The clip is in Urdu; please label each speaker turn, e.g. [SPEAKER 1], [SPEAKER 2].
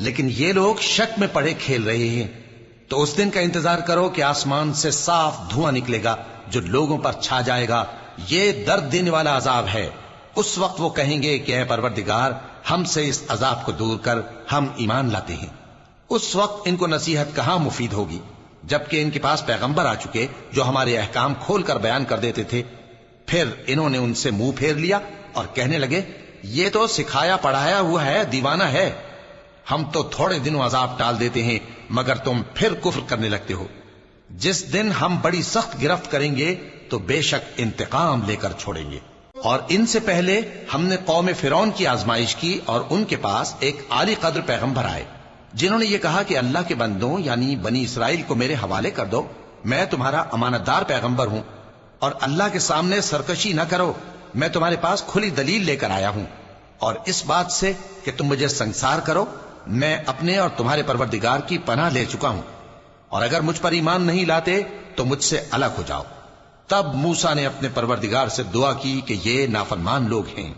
[SPEAKER 1] لیکن یہ لوگ شک میں پڑے کھیل رہے ہیں۔ تو اس دن کا انتظار کرو کہ آسمان سے صاف دھواں نکلے گا جو لوگوں پر چھا جائے گا، یہ درد دینے والا عذاب ہے۔ اس وقت وہ کہیں گے کہ اے پروردگار، ہم سے اس عذاب کو دور کر، ہم ایمان لاتے ہیں۔ اس وقت ان کو نصیحت کہاں مفید ہوگی، جبکہ ان کے پاس پیغمبر آ چکے جو ہمارے احکام کھول کر بیان کر دیتے تھے۔ پھر انہوں نے ان سے منہ پھیر لیا اور کہنے لگے، یہ تو سکھایا پڑھایا ہوا ہے، دیوانہ ہے، ہم تو تھوڑے دنوں عذاب ٹال دیتے ہیں مگر تم پھر کفر کرنے لگتے ہو۔ جس دن ہم بڑی سخت گرفت کریں گے تو بے شک انتقام لے کر چھوڑیں گے۔ اور ان سے پہلے ہم نے قوم فرعون کی آزمائش کی اور ان کے پاس ایک عالی قدر پیغمبر آئے جنہوں نے یہ کہا کہ اللہ کے بندوں یعنی بنی اسرائیل کو میرے حوالے کر دو، میں تمہارا امانت دار پیغمبر ہوں، اور اللہ کے سامنے سرکشی نہ کرو، میں تمہارے پاس کھلی دلیل لے کر آیا ہوں، اور اس بات سے کہ تم مجھے سنسار کرو میں اپنے اور تمہارے پروردگار کی پناہ لے چکا ہوں، اور اگر مجھ پر ایمان نہیں لاتے تو مجھ سے الگ ہو جاؤ۔ تب موسیٰ نے اپنے پروردگار سے دعا کی کہ یہ نافرمان لوگ ہیں۔